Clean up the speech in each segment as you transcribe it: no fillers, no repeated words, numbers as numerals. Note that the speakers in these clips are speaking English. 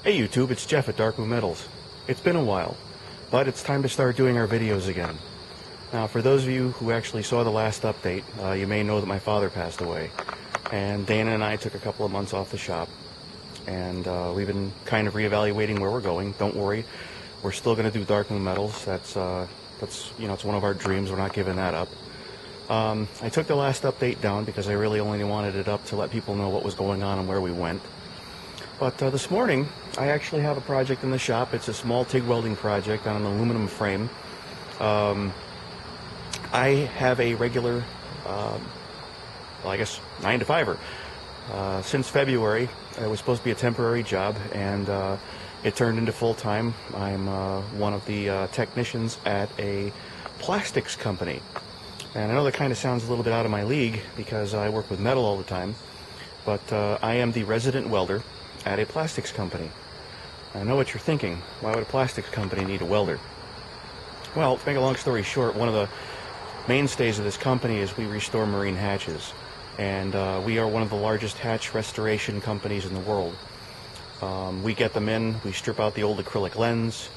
Hey YouTube, it's Jeff at Darkmoon Metals. It's been a while, but it's time to start doing our videos again. Now, for those of you who actually saw the last update, you may know that my father passed away. And Dana and I took a couple of months off the shop. And we've been kind of reevaluating where we're going. Don't worry, we're still going to do Darkmoon Metals. That's you know, it's one of our dreams. We're not giving that up. I took the last update down because I really only wanted it up to let people know what was going on and where we went. But this morning, I actually have a project in the shop. It's a small TIG welding project on an aluminum frame. I have a regular, well, I guess 9-to-5er. Since February, it was supposed to be a temporary job, and it turned into full-time. I'm one of the technicians at a plastics company. And I know that kind of sounds a little bit out of my league because I work with metal all the time, but I am the resident welder at a plastics company. I know what you're thinking. Why would a plastics company need a welder? Well, to make a long story short, one of the mainstays of this company is we restore marine hatches. And we are one of the largest hatch restoration companies in the world. We get them in, we strip out the old acrylic lens,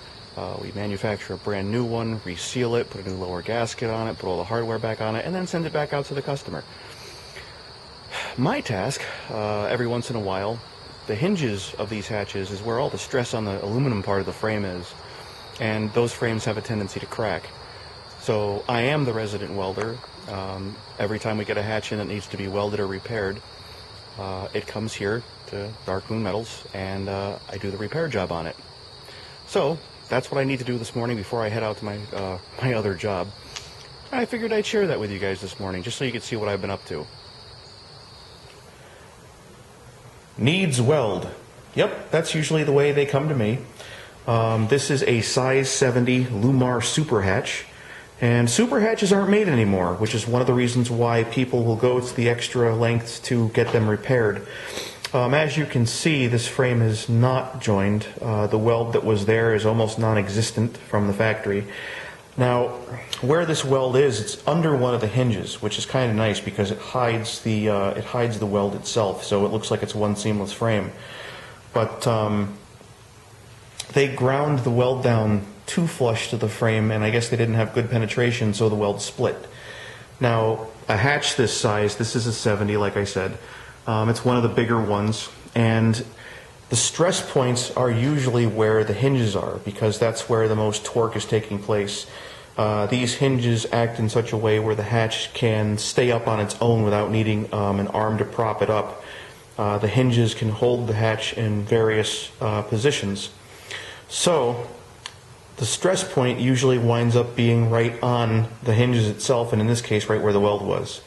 we manufacture a brand new one, reseal it, put a new lower gasket on it, put all the hardware back on it, and then send it back out to the customer. My task, every once in a while, the hinges of these hatches is where all the stress on the aluminum part of the frame is, and those frames have a tendency to crack. So I am the resident welder. Every time we get a hatch in that needs to be welded or repaired, it comes here to Darkmoon Metals, and I do the repair job on it. So that's what I need to do this morning before I head out to my my other job. I figured I'd share that with you guys this morning, just so you could see what I've been up to. Needs weld. Yep, that's usually the way they come to me. This is a size 70 Lewmar Super Hatch. And super hatches aren't made anymore, which is one of the reasons why people will go to the extra lengths to get them repaired. As you can see, this frame is not joined. The weld that was there is almost non-existent from the factory. Now, where this weld is, it's under one of the hinges, which is kind of nice because it hides the weld itself, so it looks like it's one seamless frame. But they ground the weld down too flush to the frame, and I guess they didn't have good penetration, so the weld split. Now, a hatch this size, this is a 70, like I said, it's one of the bigger ones, and the stress points are usually where the hinges are, because that's where the most torque is taking place. These hinges act in such a way where the hatch can stay up on its own without needing an arm to prop it up. The hinges can hold the hatch in various positions. So the stress point usually winds up being right on the hinges itself, and in this case, right where the weld was.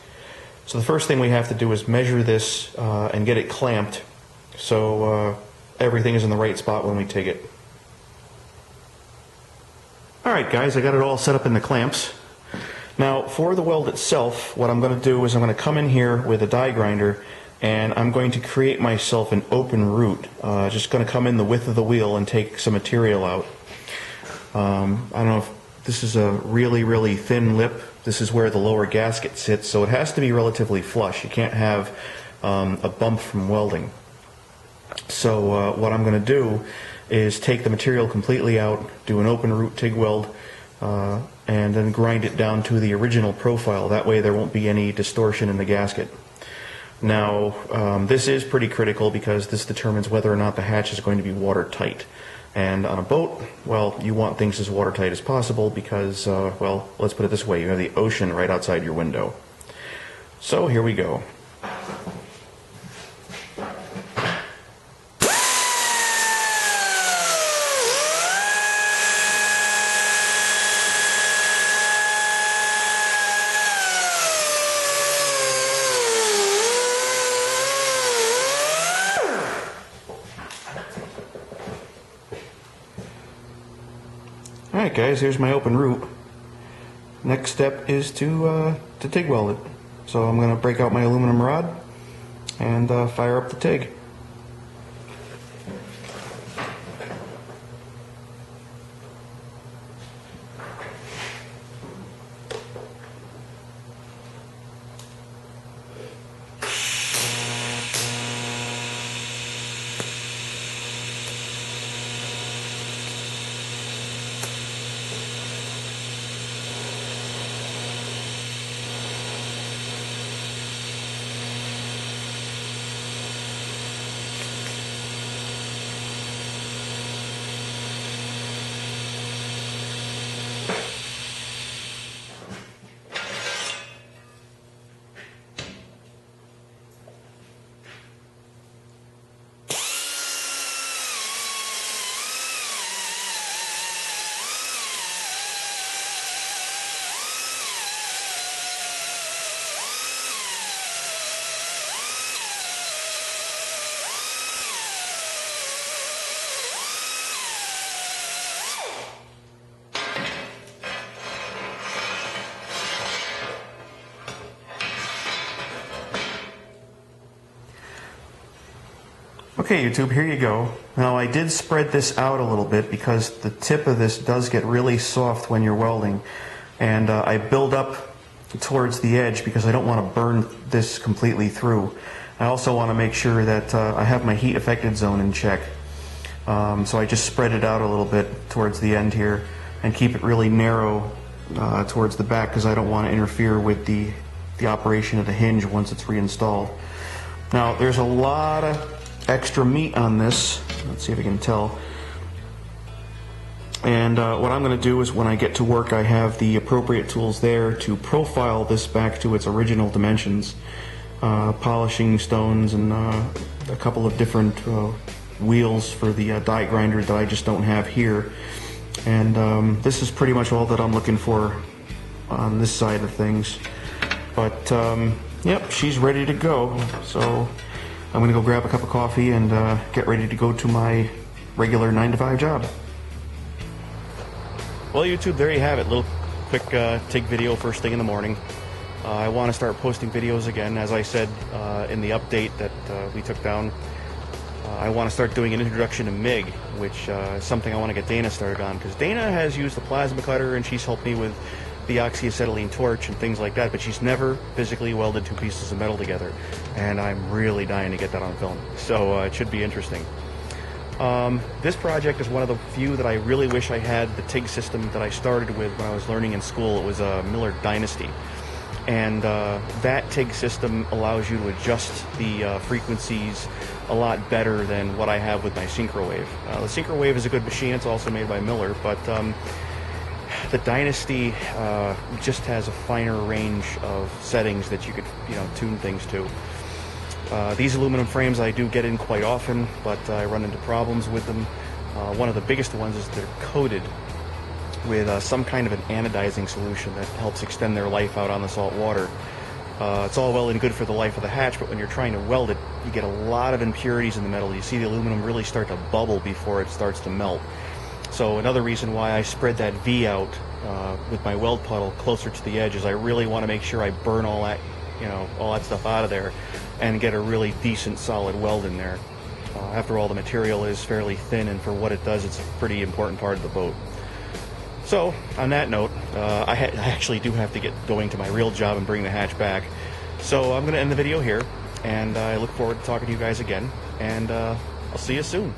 So the first thing we have to do is measure this and get it clamped so everything is in the right spot when we TIG it. Alright guys, I got it all set up in the clamps. Now for the weld itself, what I'm going to do is I'm going to come in here with a die grinder and I'm going to create myself an open root. Just going to come in the width of the wheel and take some material out. I don't know if this is a really thin lip. This is where the lower gasket sits, so it has to be relatively flush. You can't have a bump from welding. So what I'm going to do is take the material completely out, do an open root TIG weld, and then grind it down to the original profile. That way there won't be any distortion in the gasket. Now, this is pretty critical because this determines whether or not the hatch is going to be watertight. And on a boat, well, you want things as watertight as possible because, well, let's put it this way, you have the ocean right outside your window. So here we go. Alright guys, here's my open root. Next step is to TIG weld it. So I'm going to break out my aluminum rod and fire up the TIG. Okay, YouTube, here you go. Now, I did spread this out a little bit because the tip of this does get really soft when you're welding. And I build up towards the edge because I don't want to burn this completely through. I also want to make sure that I have my heat affected zone in check. So I just spread it out a little bit towards the end here and keep it really narrow towards the back because I don't want to interfere with the operation of the hinge once it's reinstalled. Now, there's a lot of extra meat on this. Let's see if I can tell. And what I'm going to do is when I get to work, I have the appropriate tools there to profile this back to its original dimensions. Polishing stones and a couple of different wheels for the die grinder that I just don't have here. And this is pretty much all that I'm looking for on this side of things. But yep, she's ready to go. So I'm going to go grab a cup of coffee and get ready to go to my regular 9-to-5 job. Well, YouTube, there you have it. Little quick TIG video first thing in the morning. I want to start posting videos again. As I said in the update that we took down, I want to start doing an introduction to MIG, which is something I want to get Dana started on, because Dana has used the plasma cutter and she's helped me with the oxyacetylene torch and things like that, but she's never physically welded two pieces of metal together, and I'm really dying to get that on film, so it should be interesting. This project is one of the few that I really wish I had the TIG system that I started with when I was learning in school. It was a Miller Dynasty, and that TIG system allows you to adjust the frequencies a lot better than what I have with my Synchrowave. The Synchrowave is a good machine. It's also made by Miller, but the Dynasty just has a finer range of settings that you could, tune things to. These aluminum frames I do get in quite often, but I run into problems with them. One of the biggest ones is they're coated with some kind of an anodizing solution that helps extend their life out on the salt water. It's all well and good for the life of the hatch, but when you're trying to weld it, you get a lot of impurities in the metal. You see the aluminum really start to bubble before it starts to melt. So another reason why I spread that V out with my weld puddle closer to the edge is I really want to make sure I burn all that, all that stuff out of there and get a really decent solid weld in there. After all, the material is fairly thin, and for what it does, it's a pretty important part of the boat. So, on that note, I actually do have to get going to my real job and bring the hatch back. So I'm going to end the video here, and I look forward to talking to you guys again, and I'll see you soon.